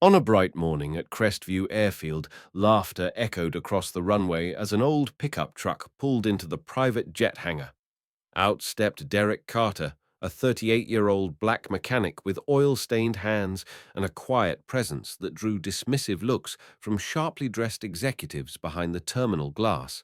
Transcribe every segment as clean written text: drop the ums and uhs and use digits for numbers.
On a bright morning at Crestview Airfield, laughter echoed across the runway as an old pickup truck pulled into the private jet hangar. Out stepped Derrick Carter, a 38-year-old black mechanic with oil-stained hands and a quiet presence that drew dismissive looks from sharply dressed executives behind the terminal glass.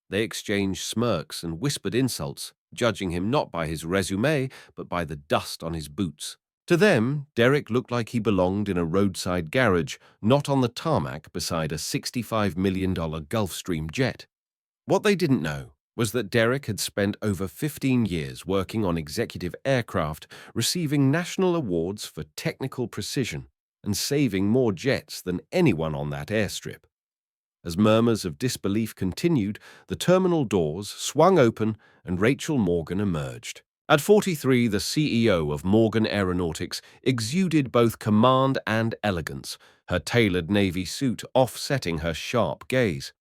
They exchanged smirks and whispered insults, judging him not by his resume, but by the dust on his boots. To them, Derrick looked like he belonged in a roadside garage, not on the tarmac beside a $65 million Gulfstream jet. What they didn't know was that Derrick had spent over 15 years working on executive aircraft, receiving national awards for technical precision and saving more jets than anyone on that airstrip. As murmurs of disbelief continued, the terminal doors swung open and Rachel Morgan emerged. At 43, the CEO of Morgan Aeronautics exuded both command and elegance, her tailored navy suit offsetting her sharp gaze.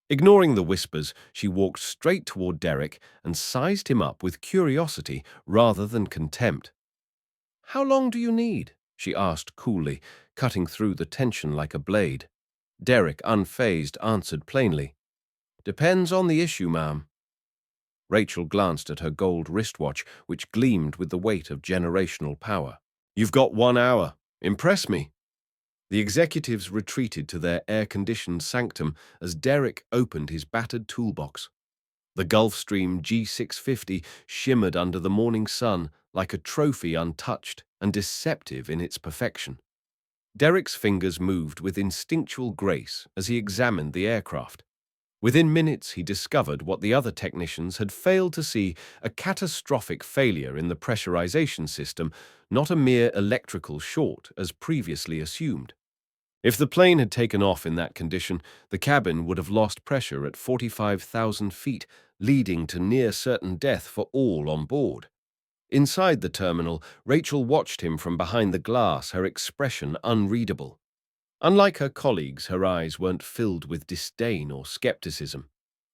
Ignoring the whispers, she walked straight toward Derrick and sized him up with curiosity rather than contempt. "How long do you need?" she asked coolly, cutting through the tension like a blade. Derrick, unfazed, answered plainly, "Depends on the issue, ma'am." Rachel glanced at her gold wristwatch, which gleamed with the weight of generational power. "You've got 1 hour. Impress me." The executives retreated to their air-conditioned sanctum as Derrick opened his battered toolbox. The Gulfstream G650 shimmered under the morning sun like a trophy untouched and deceptive in its perfection. Derrick's fingers moved with instinctual grace as he examined the aircraft. Within minutes, he discovered what the other technicians had failed to see: a catastrophic failure in the pressurization system, not a mere electrical short as previously assumed. If the plane had taken off in that condition, the cabin would have lost pressure at 45,000 feet, leading to near-certain death for all on board. Inside the terminal, Rachel watched him from behind the glass, her expression unreadable. Unlike her colleagues, her eyes weren't filled with disdain or skepticism.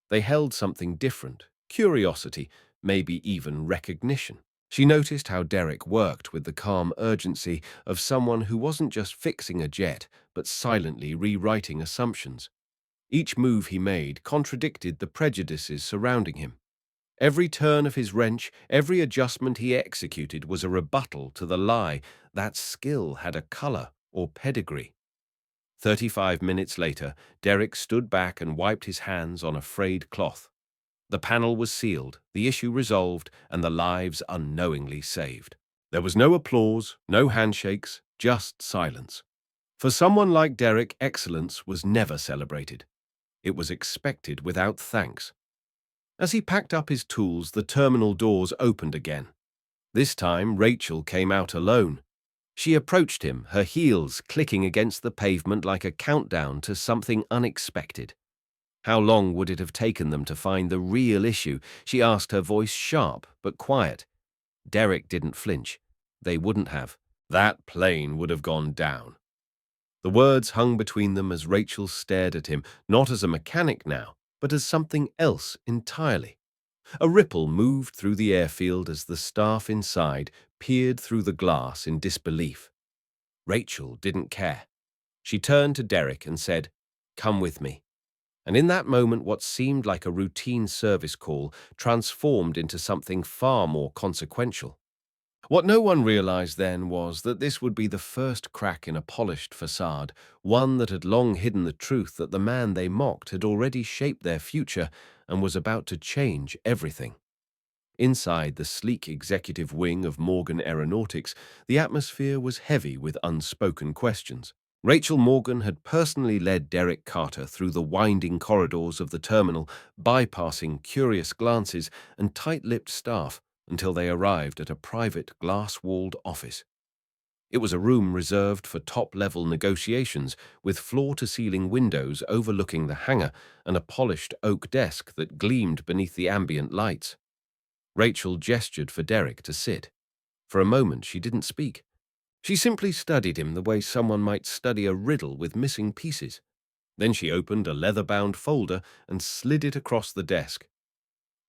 They held something different: curiosity, maybe even recognition. She noticed how Derrick worked with the calm urgency of someone who wasn't just fixing a jet, but silently rewriting assumptions. Each move he made contradicted the prejudices surrounding him. Every turn of his wrench, every adjustment he executed was a rebuttal to the lie that skill had a color or pedigree. 35 minutes later, Derrick stood back and wiped his hands on a frayed cloth. The panel was sealed, the issue resolved, and the lives unknowingly saved. There was no applause, no handshakes, just silence. For someone like Derrick, excellence was never celebrated. It was expected without thanks. As he packed up his tools, the terminal doors opened again. This time, Rachel came out alone. She approached him, her heels clicking against the pavement like a countdown to something unexpected. How long would it have taken them to find the real issue? She asked, her voice sharp but quiet. Derrick didn't flinch. They wouldn't have. That plane would have gone down. The words hung between them as Rachel stared at him, not as a mechanic now, but as something else entirely. A ripple moved through the airfield as the staff inside peered through the glass in disbelief. Rachel didn't care. She turned to Derrick and said, "Come with me." And in that moment, what seemed like a routine service call transformed into something far more consequential. What no one realized then was that this would be the first crack in a polished facade, one that had long hidden the truth that the man they mocked had already shaped their future and was about to change everything. Inside the sleek executive wing of Morgan Aeronautics, the atmosphere was heavy with unspoken questions. Rachel Morgan had personally led Derrick Carter through the winding corridors of the terminal, bypassing curious glances and tight-lipped staff until they arrived at a private glass-walled office. It was a room reserved for top-level negotiations, with floor-to-ceiling windows overlooking the hangar and a polished oak desk that gleamed beneath the ambient lights. Rachel gestured for Derrick to sit. For a moment, she didn't speak. She simply studied him the way someone might study a riddle with missing pieces. Then she opened a leather-bound folder and slid it across the desk.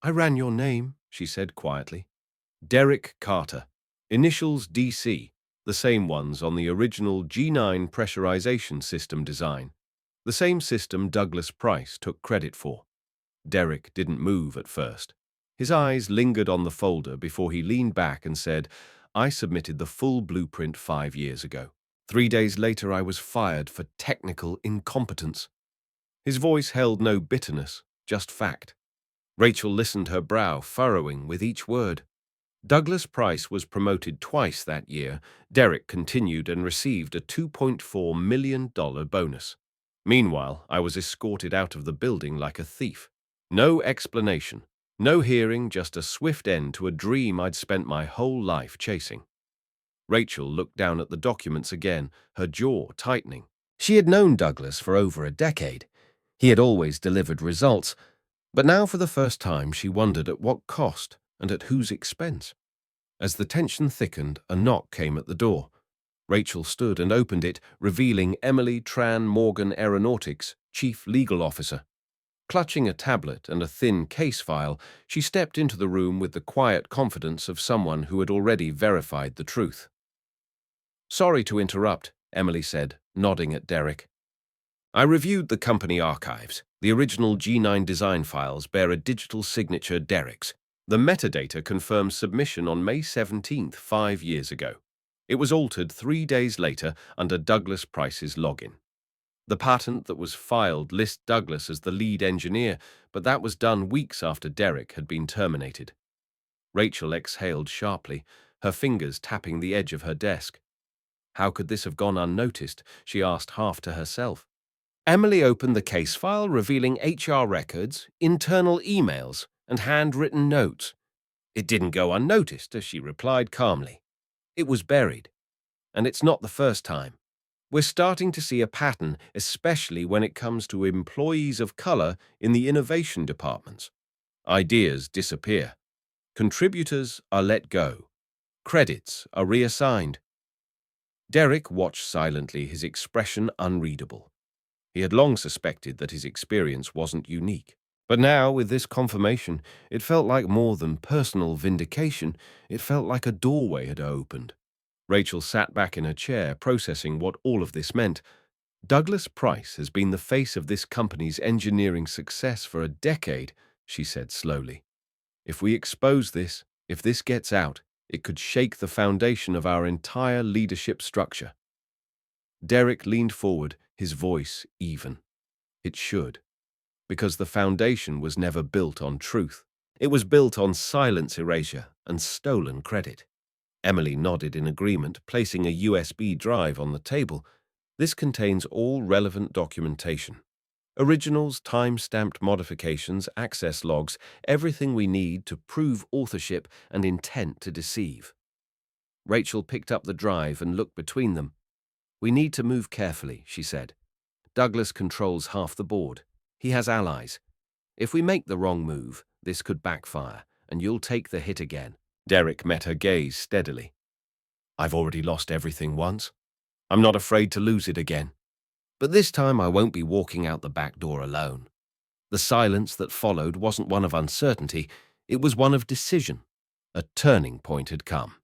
"I ran your name," she said quietly. "Derrick Carter. Initials DC. the same ones on the original G9 pressurization system design, the same system Douglas Price took credit for. Derrick didn't move at first. His eyes lingered on the folder before he leaned back and said, "I submitted the full blueprint 5 years ago. 3 days later, I was fired for technical incompetence." His voice held no bitterness, just fact. Rachel listened, her brow furrowing with each word. Douglas Price was promoted twice that year. Derrick continued and received a $2.4 million bonus. Meanwhile, I was escorted out of the building like a thief. No explanation, no hearing, just a swift end to a dream I'd spent my whole life chasing. Rachel looked down at the documents again, her jaw tightening. She had known Douglas for over a decade. He had always delivered results, but now for the first time she wondered at what cost and at whose expense. As the tension thickened, a knock came at the door. Rachel stood and opened it, revealing Emily Tran, Morgan Aeronautics, Chief Legal Officer. Clutching a tablet and a thin case file, she stepped into the room with the quiet confidence of someone who had already verified the truth. "Sorry to interrupt," Emily said, nodding at Derrick. "I reviewed the company archives. The original G9 design files bear a digital signature Derrick's. The metadata confirms submission on May 17th, 5 years ago. It was altered 3 days later under Douglas Price's login. The patent that was filed lists Douglas as the lead engineer, but that was done weeks after Derrick had been terminated." Rachel exhaled sharply, her fingers tapping the edge of her desk. How could this have gone unnoticed? She asked half to herself. Emily opened the case file, revealing HR records, internal emails, and handwritten notes. "It didn't go unnoticed," as she replied calmly. "It was buried. And it's not the first time. We're starting to see a pattern, especially when it comes to employees of color in the innovation departments. Ideas disappear. Contributors are let go. Credits are reassigned." Derrick watched silently, his expression unreadable. He had long suspected that his experience wasn't unique. But now, with this confirmation, it felt like more than personal vindication. It felt like a doorway had opened. Rachel sat back in her chair, processing what all of this meant. "Douglas Price has been the face of this company's engineering success for a decade," she said slowly. "If we expose this, if this gets out, it could shake the foundation of our entire leadership structure." Derrick leaned forward, his voice even. "It should. Because the foundation was never built on truth. It was built on silence erasure and stolen credit." Emily nodded in agreement, placing a USB drive on the table. "This contains all relevant documentation. Originals, time-stamped modifications, access logs, everything we need to prove authorship and intent to deceive." Rachel picked up the drive and looked between them. "We need to move carefully," she said. "Douglas controls half the board. He has allies. If we make the wrong move, this could backfire, and you'll take the hit again." Derrick met her gaze steadily. "I've already lost everything once. I'm not afraid to lose it again. But this time I won't be walking out the back door alone." The silence that followed wasn't one of uncertainty, it was one of decision. A turning point had come.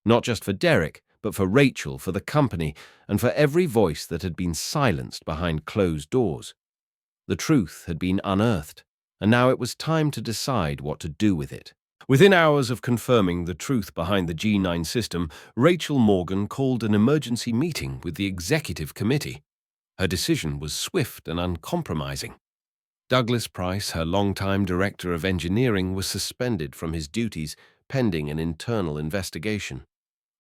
Not just for Derrick, but for Rachel, for the company, and for every voice that had been silenced behind closed doors. The truth had been unearthed, and now it was time to decide what to do with it. Within hours of confirming the truth behind the G9 system, Rachel Morgan called an emergency meeting with the executive committee. Her decision was swift and uncompromising. Douglas Price, her longtime director of engineering, was suspended from his duties pending an internal investigation.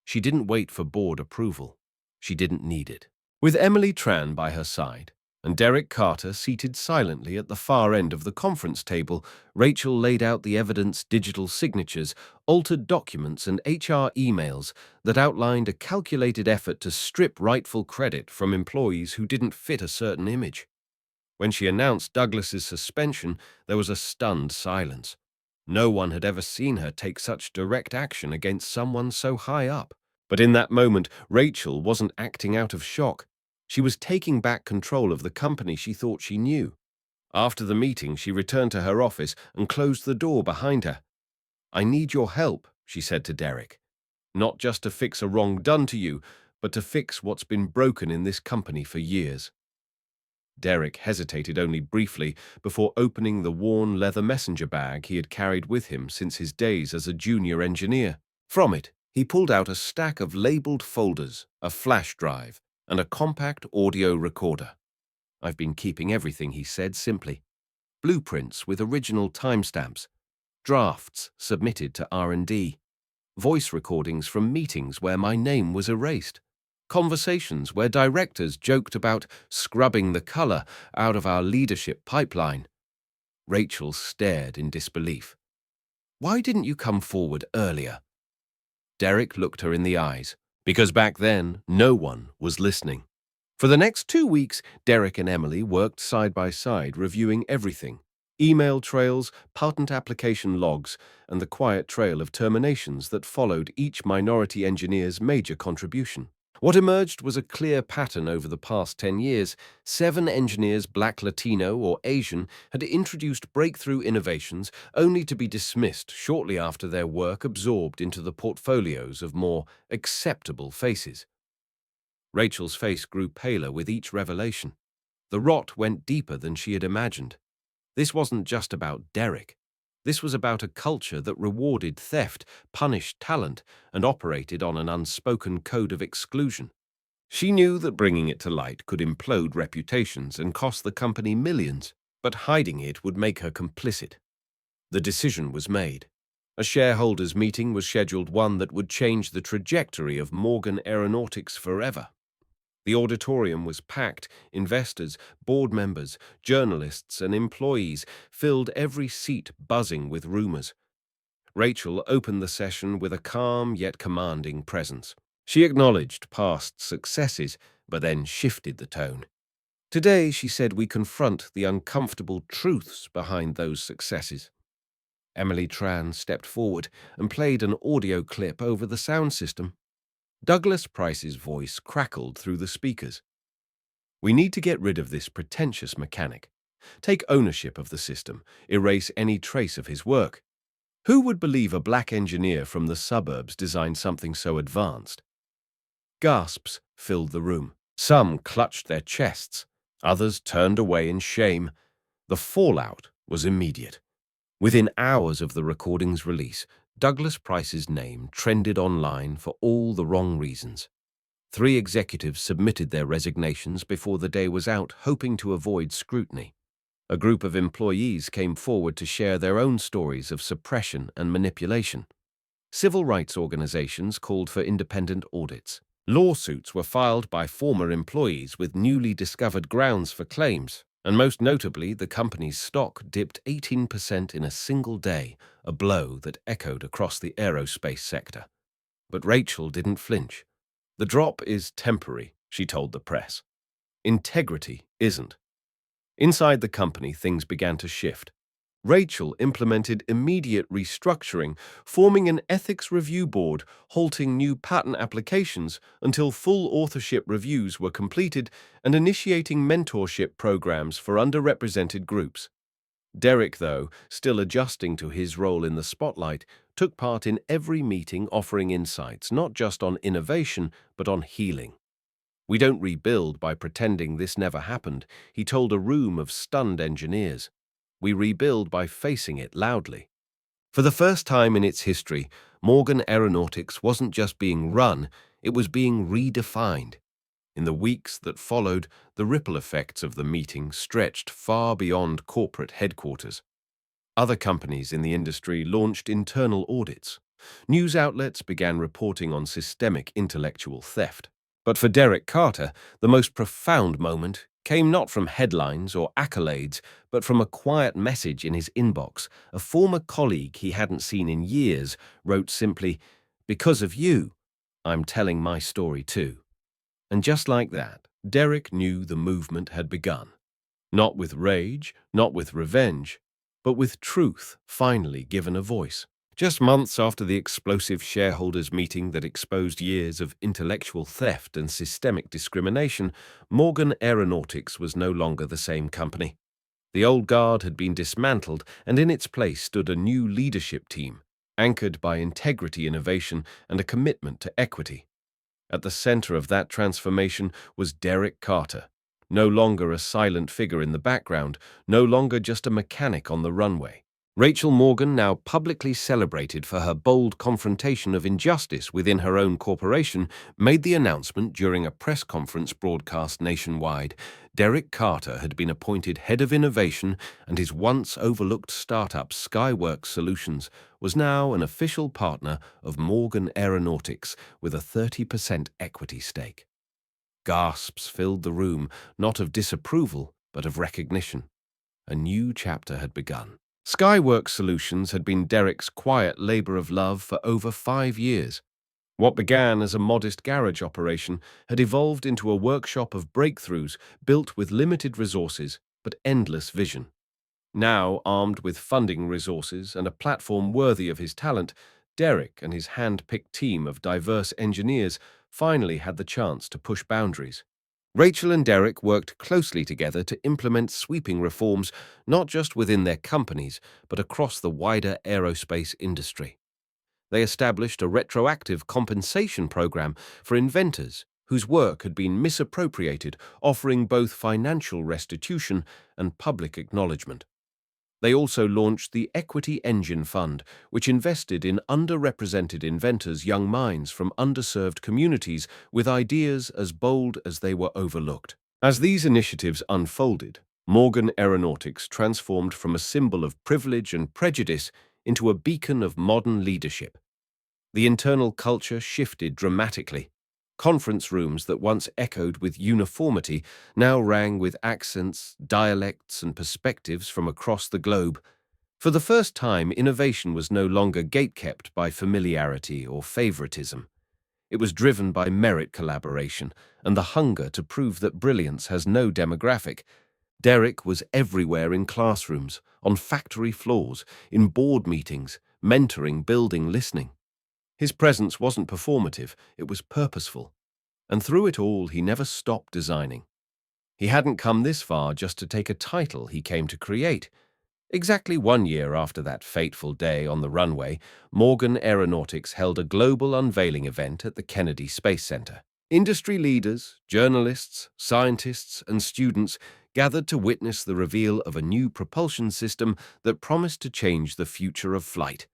She didn't wait for board approval. She didn't need it. With Emily Tran by her side, and Derrick Carter seated silently at the far end of the conference table, Rachel laid out the evidence, digital signatures, altered documents, and HR emails that outlined a calculated effort to strip rightful credit from employees who didn't fit a certain image. When she announced Douglas's suspension, there was a stunned silence. No one had ever seen her take such direct action against someone so high up. But in that moment, Rachel wasn't acting out of shock. She was taking back control of the company she thought she knew. After the meeting, she returned to her office and closed the door behind her. "I need your help," she said to Derrick. "Not just to fix a wrong done to you, but to fix what's been broken in this company for years. Derrick hesitated only briefly before opening the worn leather messenger bag he had carried with him since his days as a junior engineer. From it, he pulled out a stack of labeled folders, a flash drive, and a compact audio recorder. "I've been keeping everything," he said simply. "Blueprints with original timestamps, drafts submitted to R&D, voice recordings from meetings where my name was erased, conversations where directors joked about scrubbing the color out of our leadership pipeline." Rachel stared in disbelief. "Why didn't you come forward earlier?" Derrick looked her in the eyes, because back then no one was listening. For the next 2 weeks, Derrick and Emily worked side by side reviewing everything: email trails, patent application logs, and the quiet trail of terminations that followed each minority engineer's major contribution. What emerged was a clear pattern over the past 10 years. 7 engineers, Black, Latino, or Asian, had introduced breakthrough innovations only to be dismissed shortly after their work absorbed into the portfolios of more acceptable faces. Rachel's face grew paler with each revelation. The rot went deeper than she had imagined. This wasn't just about Derrick. This was about a culture that rewarded theft, punished talent, and operated on an unspoken code of exclusion. She knew that bringing it to light could implode reputations and cost the company millions, but hiding it would make her complicit. The decision was made. A shareholders' meeting was scheduled, one that would change the trajectory of Morgan Aeronautics forever. The auditorium was packed. Investors, board members, journalists, and employees filled every seat, buzzing with rumors. Rachel opened the session with a calm yet commanding presence. She acknowledged past successes, but then shifted the tone. "Today," she said, "we confront the uncomfortable truths behind those successes." Emily Tran stepped forward and played an audio clip over the sound system. Douglas Price's voice crackled through the speakers. "We need to get rid of this pretentious mechanic. Take ownership of the system, erase any trace of his work. Who would believe a black engineer from the suburbs designed something so advanced?" Gasps filled the room. Some clutched their chests. Others turned away in shame. The fallout was immediate. Within hours of the recording's release, Douglas Price's name trended online for all the wrong reasons. 3 executives submitted their resignations before the day was out, hoping to avoid scrutiny. A group of employees came forward to share their own stories of suppression and manipulation. Civil rights organizations called for independent audits. Lawsuits were filed by former employees with newly discovered grounds for claims, and most notably, the company's stock dipped 18% in a single day, a blow that echoed across the aerospace sector. But Rachel didn't flinch. "The drop is temporary," she told the press. "Integrity isn't." Inside the company, things began to shift. Rachel implemented immediate restructuring, forming an ethics review board, halting new patent applications until full authorship reviews were completed, and initiating mentorship programs for underrepresented groups. Derrick, though, still adjusting to his role in the spotlight, took part in every meeting, offering insights not just on innovation, but on healing. "We don't rebuild by pretending this never happened," he told a room of stunned engineers. "We rebuild by facing it loudly." For the first time in its history, Morgan Aeronautics wasn't just being run, it was being redefined. In the weeks that followed, the ripple effects of the meeting stretched far beyond corporate headquarters. Other companies in the industry launched internal audits. News outlets began reporting on systemic intellectual theft. But for Derrick Carter, the most profound moment came not from headlines or accolades, but from a quiet message in his inbox. A former colleague he hadn't seen in years wrote simply, "Because of you, I'm telling my story too." And just like that, Derrick knew the movement had begun. Not with rage, not with revenge, but with truth finally given a voice. Just months after the explosive shareholders' meeting that exposed years of intellectual theft and systemic discrimination, Morgan Aeronautics was no longer the same company. The old guard had been dismantled, and in its place stood a new leadership team, anchored by integrity, innovation, and a commitment to equity. At the center of that transformation was Derrick Carter, no longer a silent figure in the background, no longer just a mechanic on the runway. Rachel Morgan, now publicly celebrated for her bold confrontation of injustice within her own corporation, made the announcement during a press conference broadcast nationwide. Derrick Carter had been appointed head of innovation, and his once overlooked startup SkyWorks Solutions was now an official partner of Morgan Aeronautics with a 30% equity stake. Gasps filled the room, not of disapproval, but of recognition. A new chapter had begun. SkyWorks Solutions had been Derrick's quiet labor of love for over 5 years. What began as a modest garage operation had evolved into a workshop of breakthroughs built with limited resources but endless vision. Now, armed with funding resources and a platform worthy of his talent, Derrick and his hand-picked team of diverse engineers finally had the chance to push boundaries. Rachel and Derrick worked closely together to implement sweeping reforms not just within their companies, but across the wider aerospace industry. They established a retroactive compensation program for inventors whose work had been misappropriated, offering both financial restitution and public acknowledgement. They also launched the Equity Engine Fund, which invested in underrepresented inventors' young minds from underserved communities with ideas as bold as they were overlooked. As these initiatives unfolded, Morgan Aeronautics transformed from a symbol of privilege and prejudice into a beacon of modern leadership. The internal culture shifted dramatically. Conference rooms that once echoed with uniformity now rang with accents, dialects, and perspectives from across the globe. For the first time, innovation was no longer gatekept by familiarity or favoritism. It was driven by merit collaboration and the hunger to prove that brilliance has no demographic. Derrick was everywhere in classrooms, on factory floors, in board meetings, mentoring, building, listening. His presence wasn't performative, it was purposeful. And through it all, he never stopped designing. He hadn't come this far just to take a title he came to create. Exactly 1 year after that fateful day on the runway, Morgan Aeronautics held a global unveiling event at the Kennedy Space Center. Industry leaders, journalists, scientists, and students gathered to witness the reveal of a new propulsion system that promised to change the future of flight.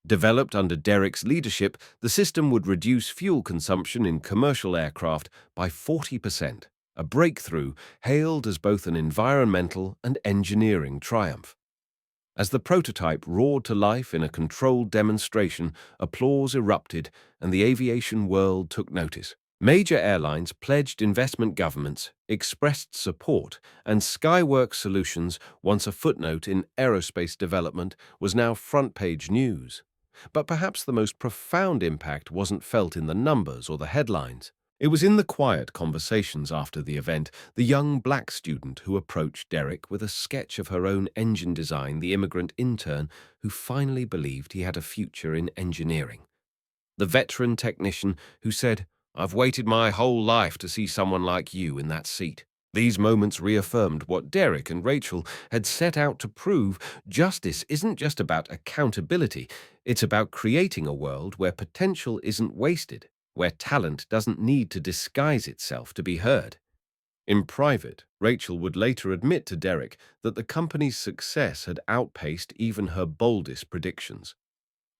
Developed under Derrick's leadership, the system would reduce fuel consumption in commercial aircraft by 40%, a breakthrough hailed as both an environmental and engineering triumph. As the prototype roared to life in a controlled demonstration, applause erupted and the aviation world took notice. Major airlines pledged investment, governments expressed support, and SkyWorks Solutions, once a footnote in aerospace development, was now front-page news. But perhaps the most profound impact wasn't felt in the numbers or the headlines. It was in the quiet conversations after the event, the young black student who approached Derrick with a sketch of her own engine design, the immigrant intern who finally believed he had a future in engineering. The veteran technician who said, "I've waited my whole life to see someone like you in that seat." These moments reaffirmed what Derrick and Rachel had set out to prove: justice isn't just about accountability, it's about creating a world where potential isn't wasted, where talent doesn't need to disguise itself to be heard. In private, Rachel would later admit to Derrick that the company's success had outpaced even her boldest predictions.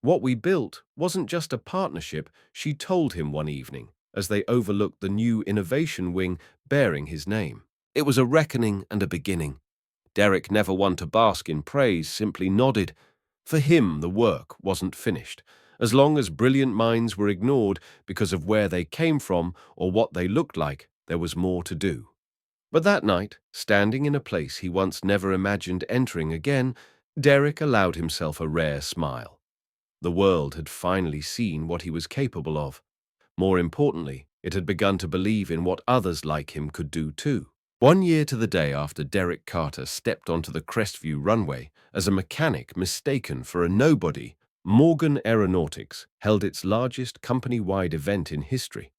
"What we built wasn't just a partnership," she told him one evening, as they overlooked the new innovation wing bearing his name. "It was a reckoning and a beginning." Derrick, never one to bask in praise, simply nodded. For him, the work wasn't finished. As long as brilliant minds were ignored because of where they came from or what they looked like, there was more to do. But that night, standing in a place he once never imagined entering again, Derrick allowed himself a rare smile. The world had finally seen what he was capable of. More importantly, it had begun to believe in what others like him could do too. 1 year to the day after Derrick Carter stepped onto the Crestview runway as a mechanic mistaken for a nobody, Morgan Aeronautics held its largest company-wide event in history.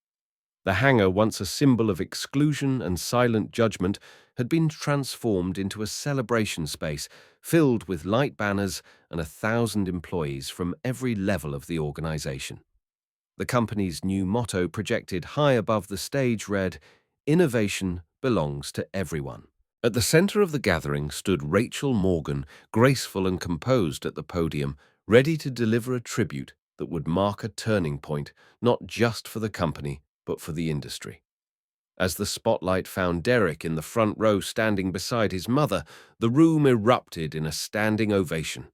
The hangar, once a symbol of exclusion and silent judgment, had been transformed into a celebration space filled with light banners and 1,000 employees from every level of the organization. The company's new motto, projected high above the stage, read, "Innovation belongs to everyone." At the center of the gathering stood Rachel Morgan, graceful and composed at the podium, ready to deliver a tribute that would mark a turning point, not just for the company, but for the industry. As the spotlight found Derrick in the front row standing beside his mother, the room erupted in a standing ovation.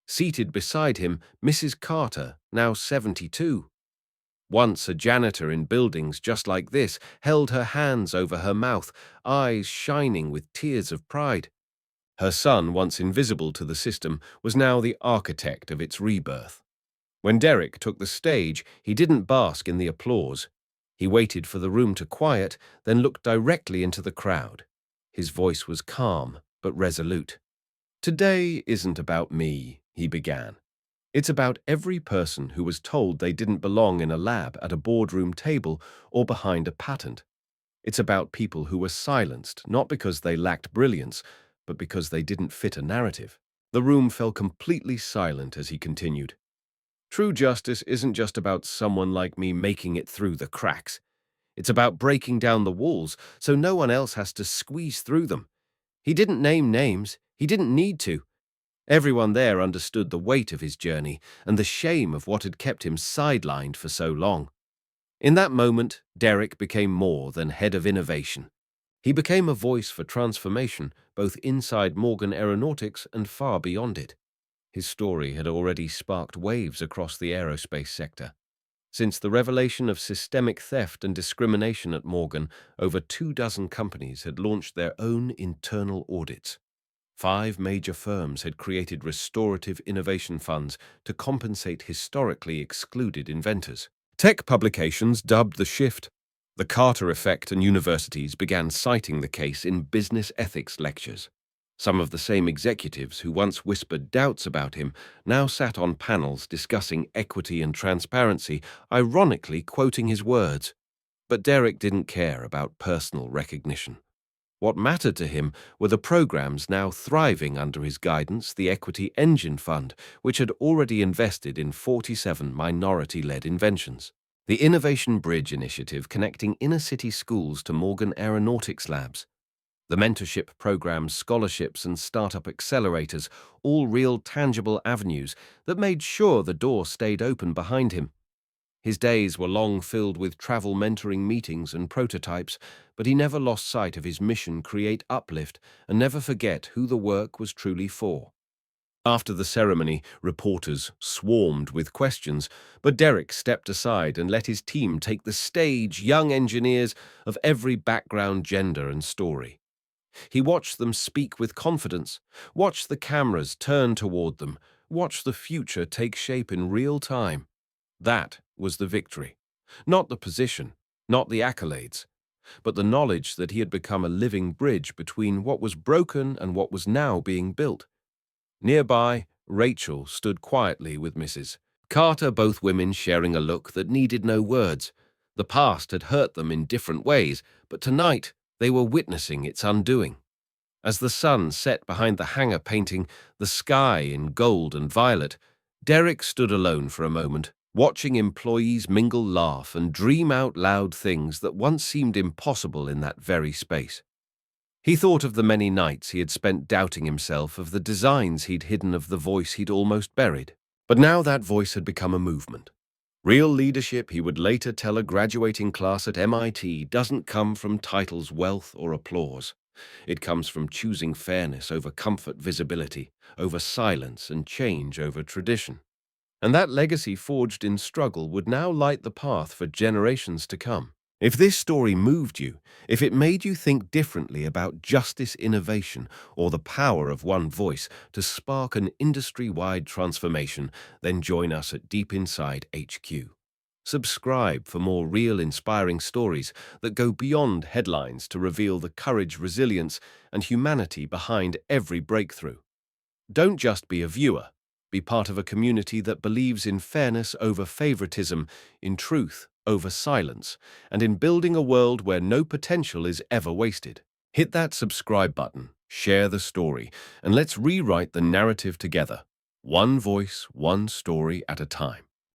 Seated beside him, Mrs. Carter, now 72. Once a janitor in buildings just like this, held her hands over her mouth, eyes shining with tears of pride. Her son, once invisible to the system, was now the architect of its rebirth. When Derrick took the stage, he didn't bask in the applause. He waited for the room to quiet, then looked directly into the crowd. His voice was calm, but resolute. "Today isn't about me," he began. "It's about every person who was told they didn't belong in a lab, at a boardroom table, or behind a patent. It's about people who were silenced, not because they lacked brilliance, but because they didn't fit a narrative." The room fell completely silent as he continued. "True justice isn't just about someone like me making it through the cracks. It's about breaking down the walls so no one else has to squeeze through them." He didn't name names. He didn't need to. Everyone there understood the weight of his journey and the shame of what had kept him sidelined for so long. In that moment, Derrick became more than head of innovation. He became a voice for transformation, both inside Morgan Aeronautics and far beyond it. His story had already sparked waves across the aerospace sector. Since the revelation of systemic theft and discrimination at Morgan, over 24 companies had launched their own internal audits. 5 major firms had created restorative innovation funds to compensate historically excluded inventors. Tech publications dubbed the shift the Carter effect, and universities began citing the case in business ethics lectures. Some of the same executives who once whispered doubts about him now sat on panels discussing equity and transparency, ironically quoting his words. But Derrick didn't care about personal recognition. What mattered to him were the programs now thriving under his guidance, the Equity Engine Fund, which had already invested in 47 minority-led inventions. The Innovation Bridge initiative connecting inner-city schools to Morgan Aeronautics labs. The mentorship programs, scholarships, and startup accelerators, all real tangible avenues that made sure the door stayed open behind him. His days were long filled with travel mentoring meetings and prototypes, but he never lost sight of his mission: create uplift and never forget who the work was truly for. After the ceremony, reporters swarmed with questions, but Derrick stepped aside and let his team take the stage, young engineers of every background, gender, and story. He watched them speak with confidence, watched the cameras turn toward them, watched the future take shape in real time. That was the victory. Not the position, not the accolades, but the knowledge that he had become a living bridge between what was broken and what was now being built. Nearby, Rachel stood quietly with Mrs. Carter, both women sharing a look that needed no words. The past had hurt them in different ways, but tonight they were witnessing its undoing. As the sun set behind the hangar painting the sky in gold and violet, Derrick stood alone for a moment, watching employees mingle, laugh, and dream out loud things that once seemed impossible in that very space. He thought of the many nights he had spent doubting himself, of the designs he'd hidden, of the voice he'd almost buried. But now that voice had become a movement. Real leadership, he would later tell a graduating class at MIT, doesn't come from titles, wealth, or applause. It comes from choosing fairness over comfort, visibility over silence, and change over tradition. And that legacy forged in struggle would now light the path for generations to come. If this story moved you, if it made you think differently about justice, innovation, or the power of one voice to spark an industry-wide transformation, then join us at Deep Inside HQ. Subscribe for more real, inspiring stories that go beyond headlines to reveal the courage, resilience, and humanity behind every breakthrough. Don't just be a viewer. Be part of a community that believes in fairness over favoritism, in truth over silence, and in building a world where no potential is ever wasted. Hit that subscribe button, share the story, and let's rewrite the narrative together. One voice, one story at a time.